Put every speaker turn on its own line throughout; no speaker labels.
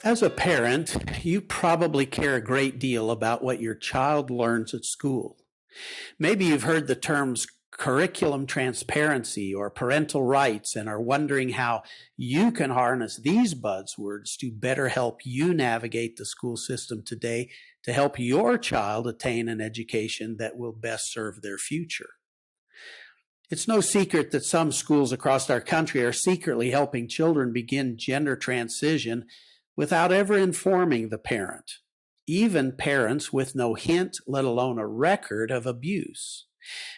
As a parent, you probably care a great deal about what your child learns at school. Maybe you've heard the terms curriculum transparency or parental rights and are wondering how you can harness these buzzwords to better help you navigate the school system today to help your child attain an education that will best serve their future. It's no secret that some schools across our country are secretly helping children begin gender transition without ever informing the parent, even parents with no hint, let alone a record of abuse.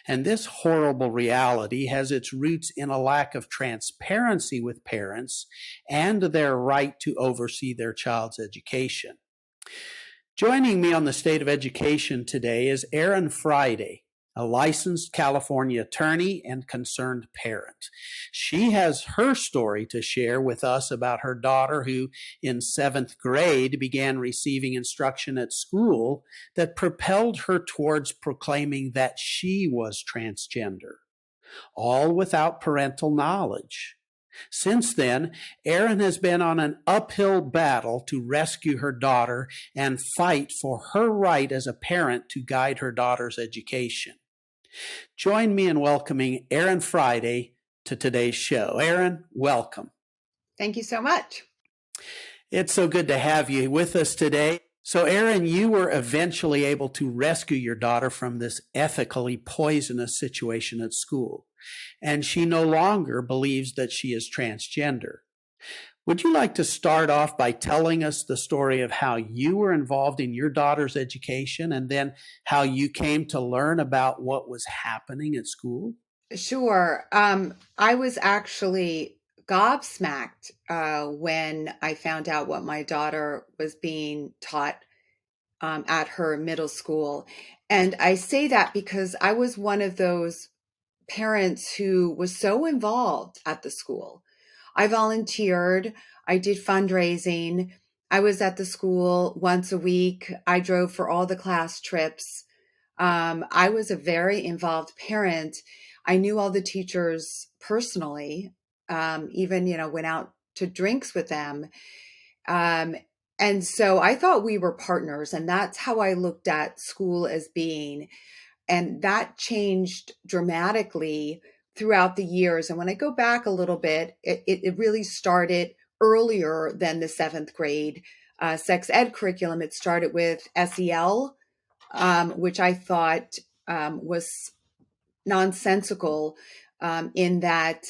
And this horrible reality has its roots in a lack of transparency with parents and their right to oversee their child's education. Joining me on the State of Education today is Erin Friday, a licensed California attorney and concerned parent. She has her story to share with us about her daughter who, in seventh grade, began receiving instruction at school that propelled her towards proclaiming that she was transgender, all without parental knowledge. Since then, Erin has been on an uphill battle to rescue her daughter and fight for her right as a parent to guide her daughter's education. Join me in welcoming Erin Friday to today's show. Erin, welcome.
Thank you so much.
It's so good to have you with us today. So, Erin, you were eventually able to rescue your daughter from this ethically poisonous situation at school, and she no longer believes that she is transgender. Would you like to start off by telling us the story of how you were involved in your daughter's education and then how you came to learn about what was happening at school?
Sure. I was actually gobsmacked when I found out what my daughter was being taught at her middle school. And I say that because I was one of those parents who was so involved at the school. I volunteered, I did fundraising. I was at the school once a week. I drove for all the class trips. I was a very involved parent. I knew all the teachers personally, even, went out to drinks with them. Um, and so I thought we were partners, and that's how I looked at school as being. And that changed dramatically throughout the years. And when I go back a little bit, it really started earlier than the seventh grade sex ed curriculum. It started with SEL, which I thought was nonsensical in that,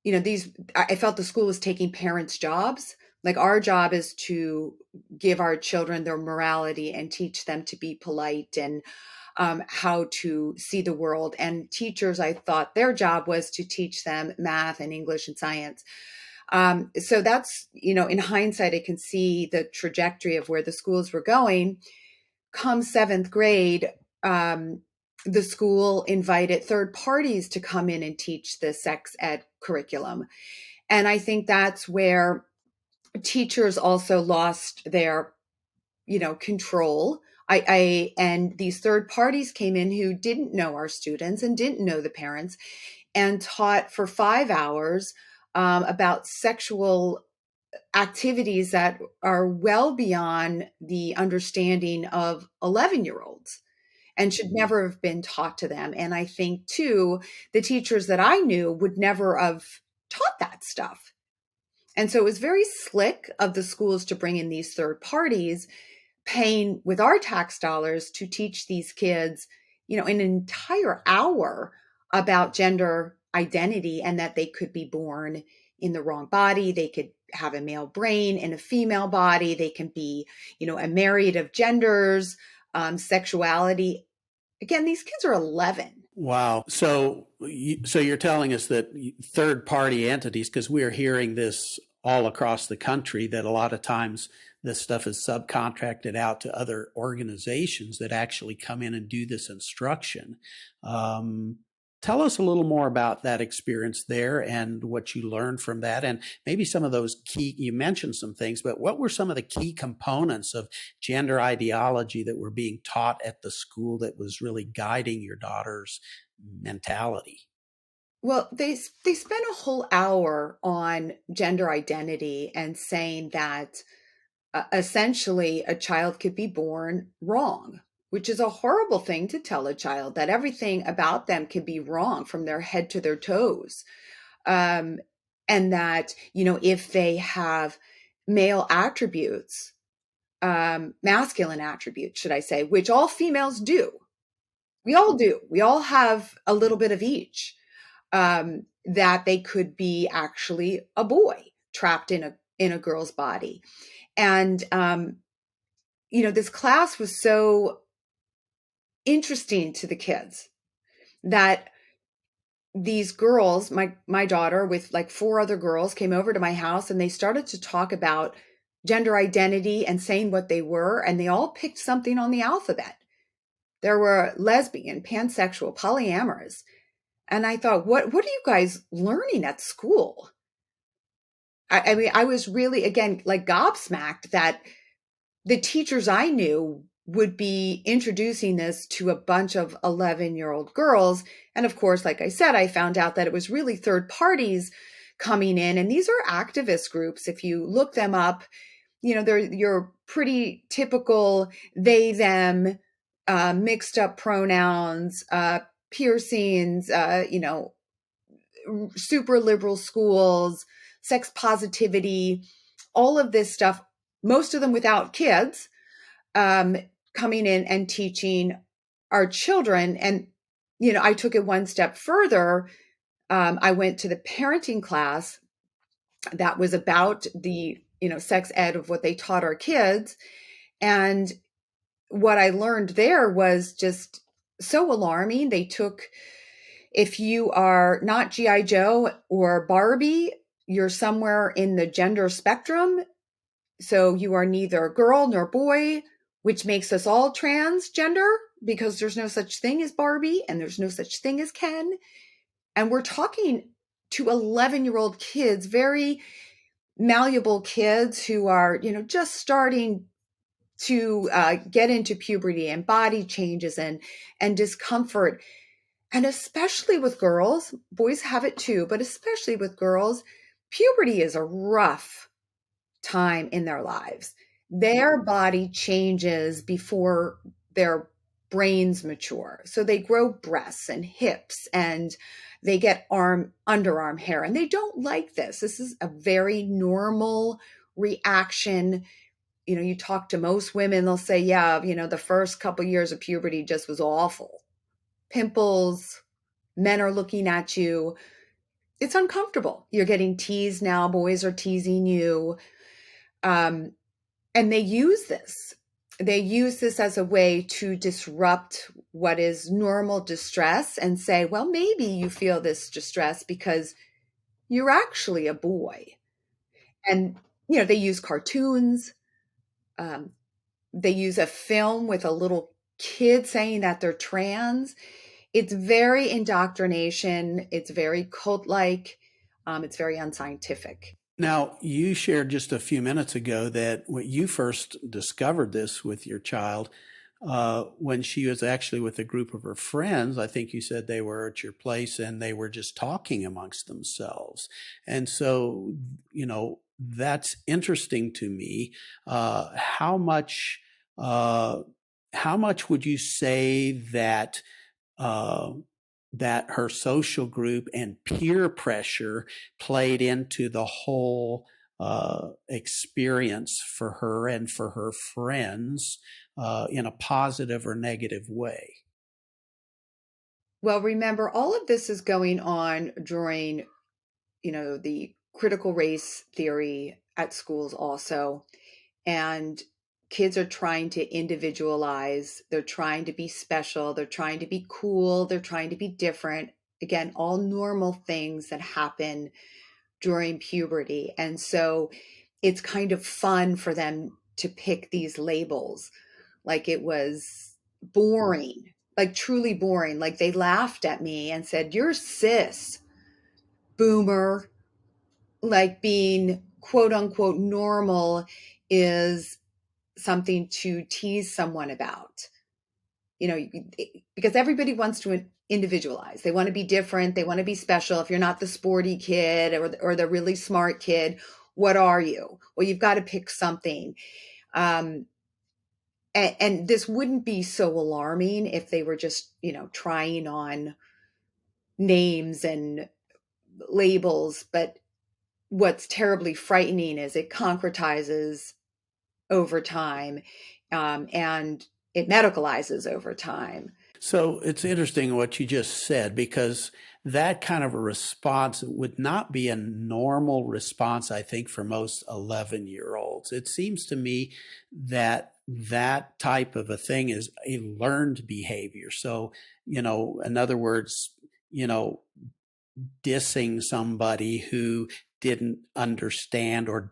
I felt the school was taking parents' jobs. Like our job is to give our children their morality and teach them to be polite and how to see the world. And teachers, I thought their job was to teach them math and English and science. So that's, in hindsight, I can see the trajectory of where the schools were going. Come seventh grade, the school invited third parties to come in and teach the sex ed curriculum. And I think that's where teachers also lost their, control. And these third parties came in who didn't know our students and didn't know the parents and taught for 5 hours about sexual activities that are well beyond the understanding of 11-year-olds and should never have been taught to them. And I think, too, the teachers that I knew would never have taught that stuff. And so it was very slick of the schools to bring in these third parties, paying with our tax dollars to teach these kids, an entire hour about gender identity and that they could be born in the wrong body. They could have a male brain and a female body. They can be, a myriad of genders, sexuality. Again, these kids are 11.
Wow. So you're telling us that third party entities, because we're hearing this all across the country, that a lot of times this stuff is subcontracted out to other organizations that actually come in and do this instruction. Tell us a little more about that experience there and what you learned from that, and maybe some of those key, you mentioned some things, but what were some of the key components of gender ideology that were being taught at the school that was really guiding your daughter's mentality?
Well, they spent a whole hour on gender identity and saying that essentially a child could be born wrong, which is a horrible thing to tell a child, that everything about them can be wrong from their head to their toes. Um, and that, if they have male attributes, masculine attributes, should I say, which all females do. We all do. We all have a little bit of each. That they could be actually a boy trapped in a girl's body. And this class was so interesting to the kids that these girls, my daughter with like four other girls, came over to my house and they started to talk about gender identity and saying what they were, and they all picked something on the alphabet. There were lesbian, pansexual, polyamorous. And I thought, what are you guys learning at school? I mean, I was really, again, like gobsmacked that the teachers I knew would be introducing this to a bunch of 11-year-old girls. And of course, like I said, I found out that it was really third parties coming in. And these are activist groups. If you look them up, they're your pretty typical they, them, mixed up pronouns, piercings, super liberal schools, sex positivity, all of this stuff, most of them without kids, coming in and teaching our children. And, I took it one step further. I went to the parenting class that was about the, sex ed of what they taught our kids. And what I learned there was just so alarming. They took, if you are not G.I. Joe or Barbie, you're somewhere in the gender spectrum. So you are neither girl nor boy, which makes us all transgender because there's no such thing as Barbie and there's no such thing as Ken. And we're talking to 11-year-old kids, very malleable kids who are, just starting to get into puberty and body changes and discomfort. And especially with girls, boys have it too, but especially with girls, puberty is a rough time in their lives. Their body changes before their brains mature. So they grow breasts and hips and they get underarm hair, and they don't like this. This is a very normal reaction. You talk to most women, they'll say, yeah, the first couple years of puberty just was awful. Pimples, men are looking at you. It's uncomfortable. You're getting teased now. Boys are teasing you. And they use this. They use this as a way to disrupt what is normal distress and say, well, maybe you feel this distress because you're actually a boy. And, they use cartoons. They use a film with a little kid saying that they're trans. It's very indoctrination. It's very cult-like. It's very unscientific.
Now, you shared just a few minutes ago that when you first discovered this with your child, when she was actually with a group of her friends, I think you said they were at your place and they were just talking amongst themselves. And so, that's interesting to me. How much would you say that uh, that her social group and peer pressure played into the whole experience for her and for her friends in a positive or negative way?
Well, remember, all of this is going on during, the critical race theory at schools also. And kids are trying to individualize. They're trying to be special. They're trying to be cool. They're trying to be different. Again, all normal things that happen during puberty. And so it's kind of fun for them to pick these labels. Like it was boring, like truly boring. Like they laughed at me and said, "You're cis, boomer." Like being quote unquote normal is something to tease someone about, because everybody wants to individualize. They want to be different. They want to be special. If you're not the sporty kid or the really smart kid, what are you? Well, you've got to pick something. Um, and this wouldn't be so alarming if they were just, trying on names and labels. But what's terribly frightening is it concretizes over time, and it medicalizes over time.
So it's interesting what you just said, because that kind of a response would not be a normal response, I think, for most 11-year-olds. It seems to me that that type of a thing is a learned behavior. So, in other words, you know, dissing somebody who didn't understand or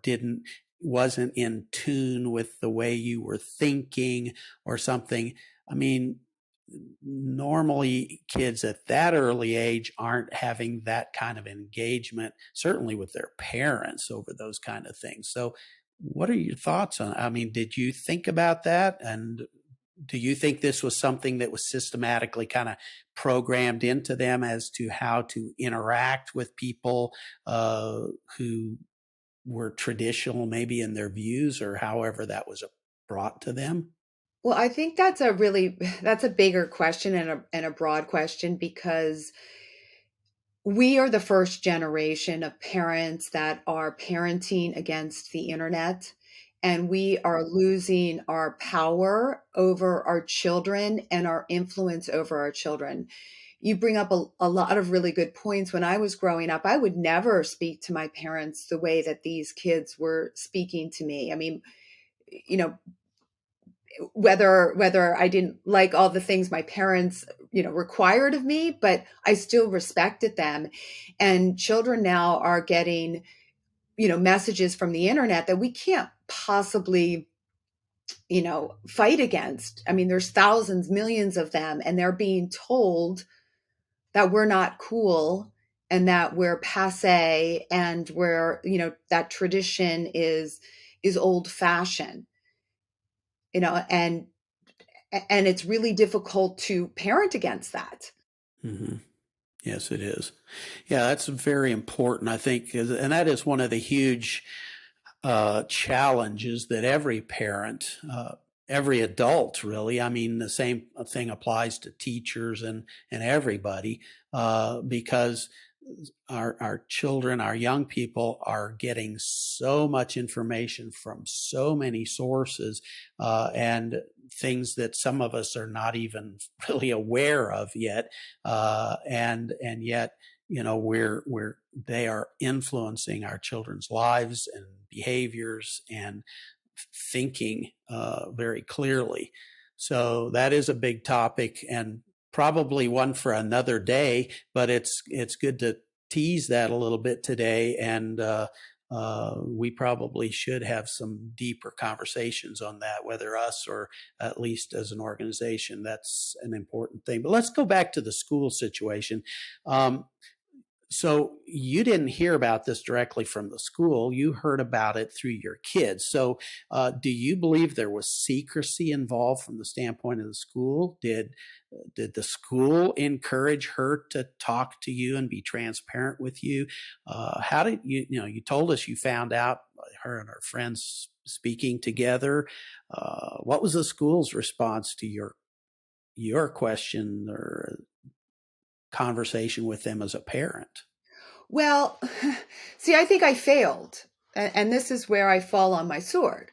wasn't in tune with the way you were thinking or something. I mean, normally kids at that early age aren't having that kind of engagement, certainly with their parents, over those kind of things. So what are your thoughts on, I mean, did you think about that? And do you think this was something that was systematically kind of programmed into them as to how to interact with people who were traditional maybe in their views, or however that was brought to them?
Well, I think that's a bigger question and a broad question, because we are the first generation of parents that are parenting against the internet, and we are losing our power over our children and our influence over our children. You bring up a lot of really good points. When I was growing up, I would never speak to my parents the way that these kids were speaking to me. I mean, you know, whether I didn't like all the things my parents, required of me, but I still respected them. And children now are getting, messages from the internet that we can't possibly, fight against. I mean, there's thousands, millions of them, and they're being told that we're not cool and that we're passe and that tradition is old fashioned, and it's really difficult to parent against that.
Mm-hmm. Yes, it is. Yeah, that's very important, I think, and that is one of the huge challenges that every parent, every adult, really. I mean, the same thing applies to teachers and everybody, because our children, our young people, are getting so much information from so many sources, and things that some of us are not even really aware of yet, and yet, we're they are influencing our children's lives and behaviors and thinking very clearly. So that is a big topic, and probably one for another day, but it's good to tease that a little bit today. And we probably should have some deeper conversations on that, whether us or at least as an organization. That's an important thing. But let's go back to the school situation. Um, so you didn't hear about this directly from the school. You heard about it through your kids. So do you believe there was secrecy involved from the standpoint of the school? Did the school encourage her to talk to you and be transparent with you? How did you told us you found out her and her friends speaking together. What was the school's response to your question or conversation with them as a parent?
Well, see, I think I failed. And this is where I fall on my sword.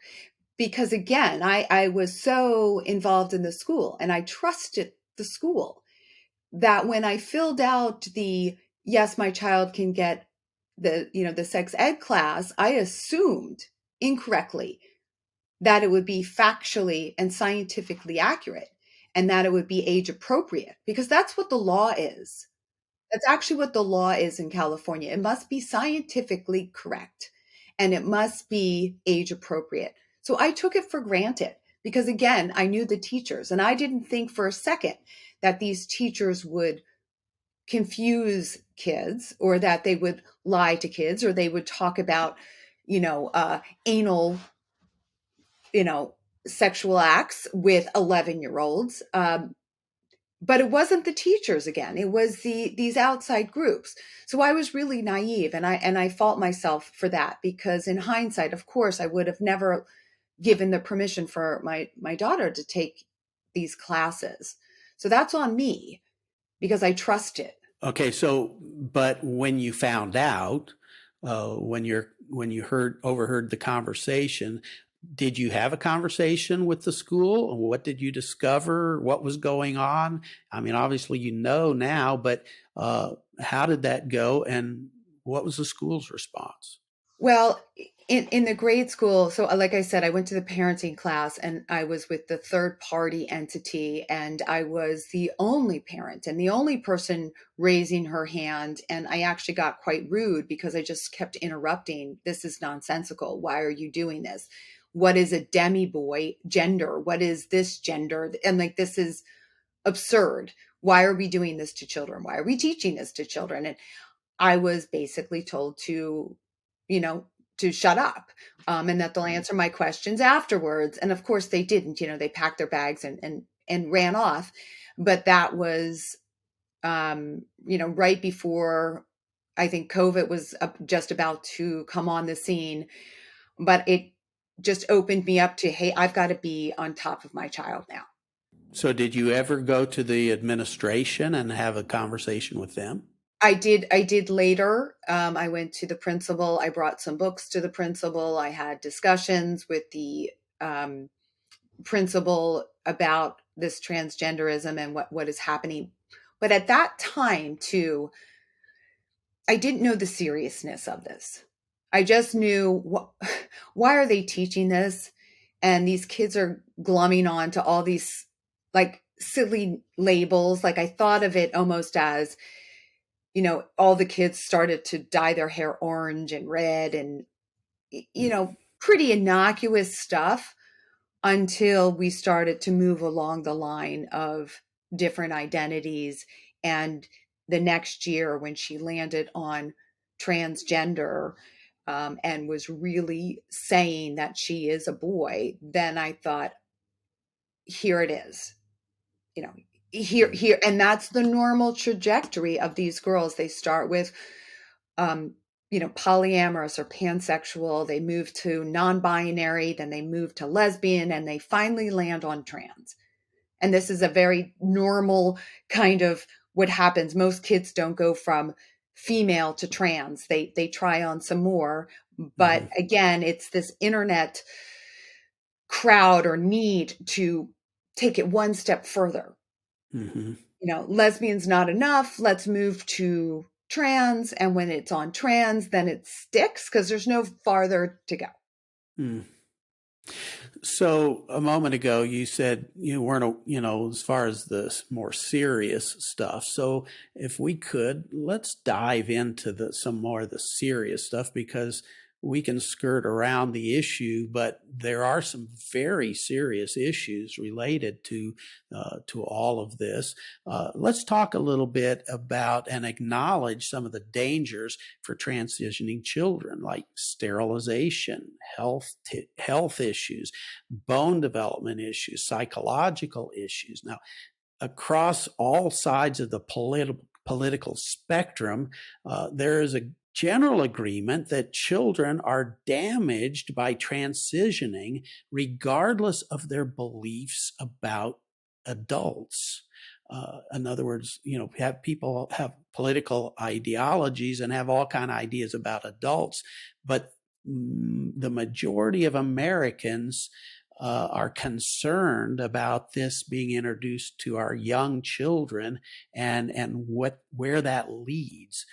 Because again, I was so involved in the school and I trusted the school that when I filled out the yes, my child can get the sex ed class, I assumed incorrectly that it would be factually and scientifically accurate and that it would be age appropriate, because that's what the law is. That's actually what the law is in California. It must be scientifically correct and it must be age appropriate. So I took it for granted because, again, I knew the teachers and I didn't think for a second that these teachers would confuse kids or that they would lie to kids or they would talk about, anal, you know, sexual acts with 11-year-olds. but it wasn't the teachers again. It was these outside groups. So I was really naive, and I fault myself for that, because in hindsight, of course, I would have never given the permission for my daughter to take these classes. So that's on me, because I trusted.
Okay, so but when you found out, when you overheard the conversation, did you have a conversation with the school? What did you discover? What was going on? I mean, obviously you know now, but how did that go, and what was the school's response?
Well, in the grade school, so like I said, I went to the parenting class, and I was with the third party entity, and I was the only parent and the only person raising her hand. And I actually got quite rude because I just kept interrupting. This is nonsensical. Why are you doing this? What is a demi boy gender? What is this gender? And like, this is absurd. Why are we doing this to children? Why are we teaching this to children? And I was basically told to, you know, to shut up, and that they'll answer my questions afterwards. And of course they didn't. They packed their bags and ran off. But that was, right before, I think COVID was just about to come on the scene. But it just opened me up to, hey, I've got to be on top of my child now.
So did you ever go to the administration and have a conversation with them?
I did later. I went to the principal. I brought some books to the principal. I had discussions with the um, principal about this transgenderism and what is happening. But at that time, too, I didn't know the seriousness of this. I just knew, why are they teaching this? And these kids are glumming on to all these like silly labels. Like, I thought of it almost as, all the kids started to dye their hair orange and red, and, pretty innocuous stuff, until we started to move along the line of different identities. And the next year, when she landed on transgender, and was really saying that she is a boy, then I thought, here it is. you know here, and that's the normal trajectory of these girls. They start with um polyamorous or pansexual, they move to non-binary, then they move to lesbian, and they finally land on trans. And this is a very normal kind of what happens. Most kids don't go from female to trans. They try on some more. But
Mm-hmm.
again, it's this internet crowd or need to take it one step further.
Mm-hmm.
Lesbian's not enough. Let's move to trans. And when it's on trans, then it sticks because there's no farther to go.
Mm. So a moment ago, you said you weren't, as far as the more serious stuff. So if we could, let's dive into some more of the serious stuff, because we can skirt around the issue, but there are some very serious issues related to all of this. Let's talk a little bit about and acknowledge some of the dangers for transitioning children, like sterilization, health issues, bone development issues, psychological issues. Now, across all sides of the political spectrum, there is a general agreement that children are damaged by transitioning, regardless of their beliefs about adults. In other words, people have political ideologies and have all kind of ideas about adults, but the majority of Americans are concerned about this being introduced to our young children, and where that leads.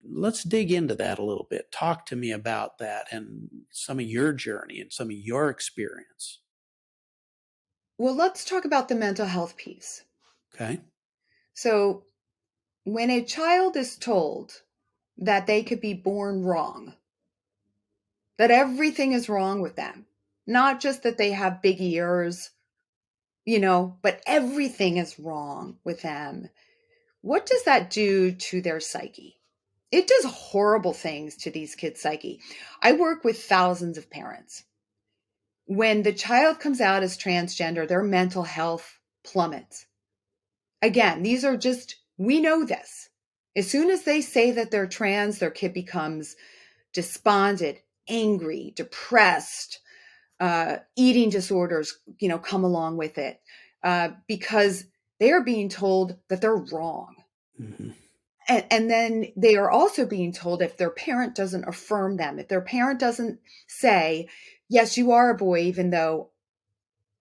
Let's dig into that a little bit. Talk to me about that and some of your journey and some of your experience.
Well, let's talk about the mental health piece.
Okay.
So, when a child is told that they could be born wrong, that everything is wrong with them, not just that they have big ears, but everything is wrong with them, what does that do to their psyche? It does horrible things to these kids' psyche. I work with thousands of parents. When the child comes out as transgender, their mental health plummets. again, these are just, we know this. As soon as they say that they're trans, their kid becomes despondent, angry, depressed, eating disorders, come along with it, because they are being told that they're wrong.
Mm-hmm.
And then they are also being told, if their parent doesn't affirm them, if their parent doesn't say, yes, you are a boy, even though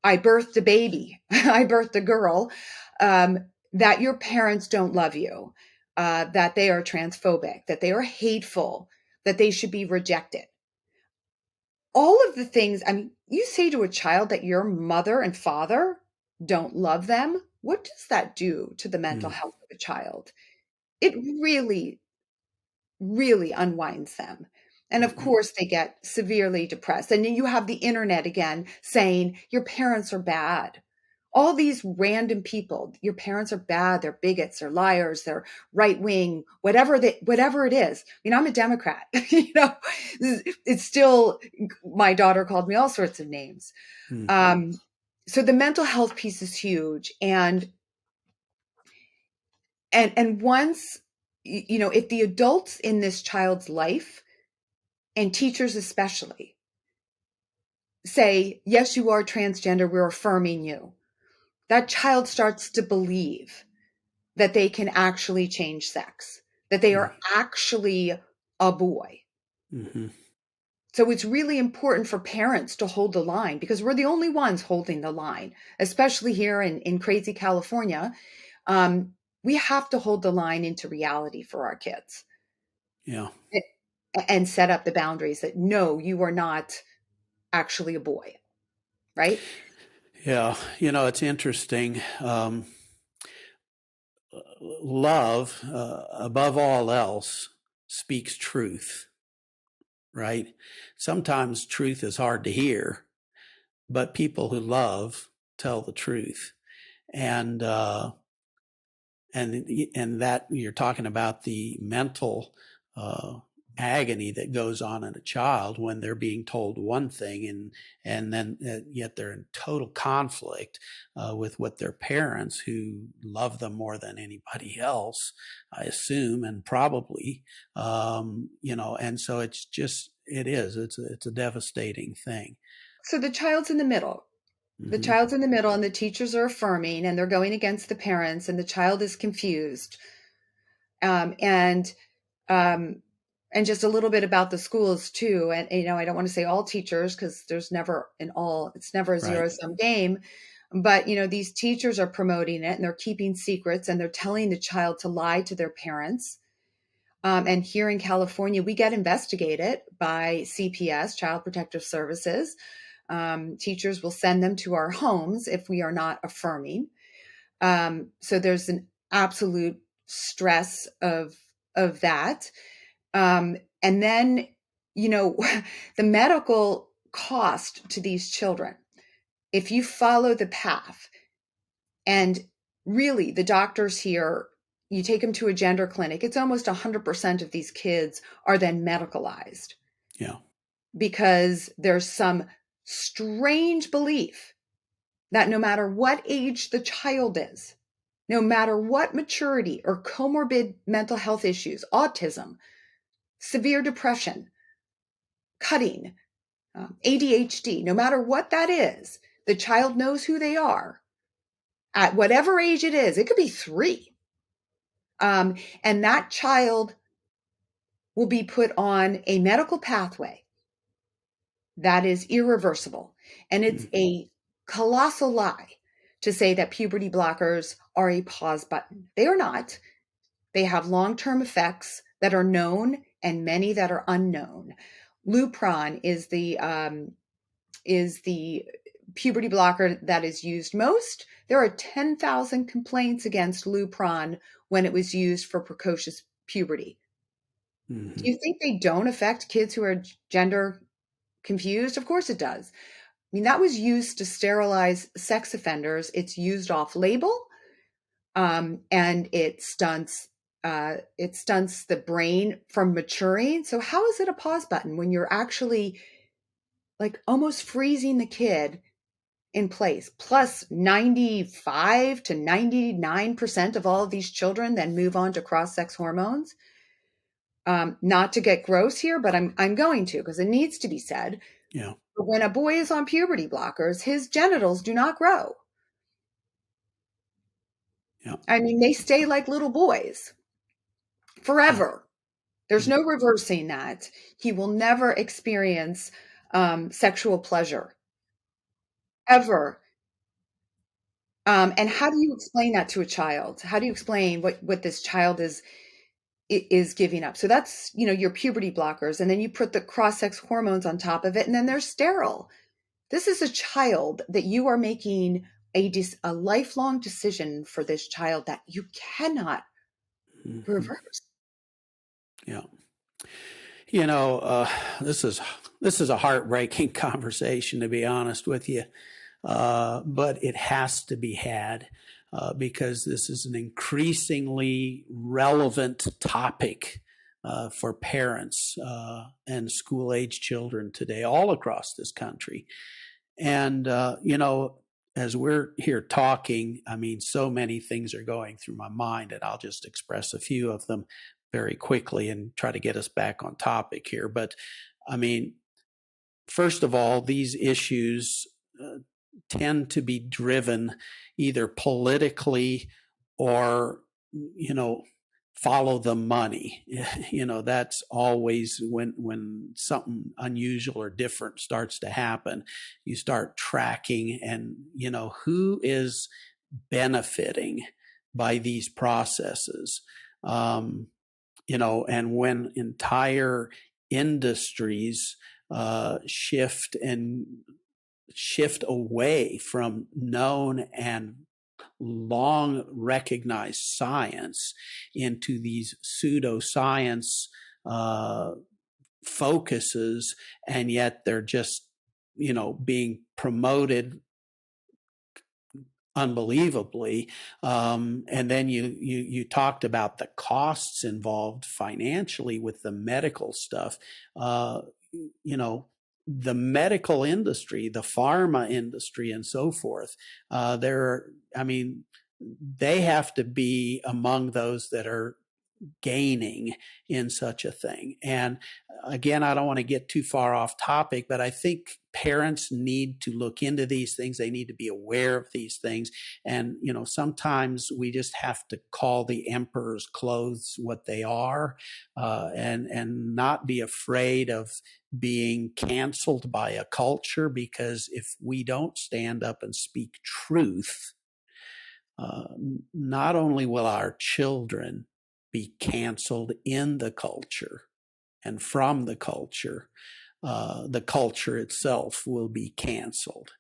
I birthed a baby, I birthed a girl, that your parents don't love you, that they are transphobic, that they are hateful, that they should be rejected. All of the things, I mean, you say to a child that your mother and father don't love them. What does that do to the mental
Mm-hmm.
health of a child? It really, really unwinds them. And of course, they get severely depressed. And then you have the internet again saying your parents are bad. All these random people, your parents are bad, they're bigots, they're liars, they're right wing, whatever it is. I mean, I'm a Democrat, it's still, my daughter called me all sorts of names.
Mm-hmm.
So the mental health piece is huge. And once, if the adults in this child's life, and teachers especially, say, yes, you are transgender, we're affirming you, that child starts to believe that they can actually change sex, that they are actually a boy.
Mm-hmm.
So it's really important for parents to hold the line, because we're the only ones holding the line, especially here in crazy California. We have to hold the line into reality for our kids,
Yeah.
and set up the boundaries that, no, you are not actually a boy, right?
Yeah. It's interesting. Love, above all else, speaks truth, right? Sometimes truth is hard to hear, but people who love tell the truth. And, and that you're talking about the mental uh, agony that goes on in a child when they're being told one thing, and then yet they're in total conflict with what their parents, who love them more than anybody else, I assume, and probably, and so it's a devastating thing.
So the child's in the middle. The
Mm-hmm.
child's in the middle, and the teachers are affirming, and they're going against the parents, and the child is confused. Um, and um, and just a little bit about the schools too. And I don't want to say all teachers, because there's never an all. It's never a
Right.
zero sum game. But these teachers are promoting it, and they're keeping secrets, and they're telling the child to lie to their parents. And here in California, we get investigated by CPS, Child Protective Services. Teachers will send them to our homes if we are not affirming. So there's an absolute stress of that. And then, the medical cost to these children, if you follow the path, and really the doctors here, you take them to a gender clinic, it's almost 100% of these kids are then medicalized,
Yeah.
because there's some strange belief that no matter what age the child is, no matter what maturity or comorbid mental health issues, autism, severe depression, cutting, ADHD, no matter what that is, the child knows who they are at whatever age it is. It could be 3. And that child will be put on a medical pathway that is irreversible. And it's
Mm-hmm.
a colossal lie to say that puberty blockers are a pause button. They are not. They have long-term effects that are known, and many that are unknown. Lupron is the puberty blocker that is used most. There are 10,000 complaints against Lupron when it was used for precocious puberty.
Mm-hmm.
Do you think they don't affect kids who are gender confused? Of course it does. I mean, that was used to sterilize sex offenders. It's used off label, and it stunts the brain from maturing. So how is it a pause button when you're actually like almost freezing the kid in place. Plus 95 to 99% of all of these children then move on to cross-sex hormones. Not to get gross here, but I'm going to, because it needs to be said.
Yeah.
But when a boy is on puberty blockers, his genitals do not grow.
Yeah.
I mean, they stay like little boys
Yeah.
forever. There's no reversing that. He will never experience sexual pleasure ever. And how do you explain that to a child? How do you explain what this child is giving up? So that's, your puberty blockers, and then you put the cross-sex hormones on top of it, and then they're sterile. This is a child that you are making a lifelong decision for this child that you cannot
Mm-hmm.
reverse.
Yeah. This is a heartbreaking conversation, to be honest with you. But it has to be had because this is an increasingly relevant topic for parents and school-age children today, all across this country. And, as we're here talking, I mean, so many things are going through my mind, and I'll just express a few of them very quickly and try to get us back on topic here. But I mean, first of all, these issues tend to be driven either politically or, follow the money. That's always when something unusual or different starts to happen, you start tracking and, who is benefiting by these processes. And when entire industries shift away from known and long recognized science into these pseudoscience focuses, and yet they're just, being promoted unbelievably. And then you talked about the costs involved financially with the medical stuff. The medical industry, the pharma industry, and so forth. They have to be among those that are gaining in such a thing. And again, I don't want to get too far off topic, but I think parents need to look into these things. They need to be aware of these things. And, sometimes we just have to call the emperor's clothes what they are, and not be afraid of being canceled by a culture, because if we don't stand up and speak truth, not only will our children be canceled in the culture and from the culture itself will be canceled.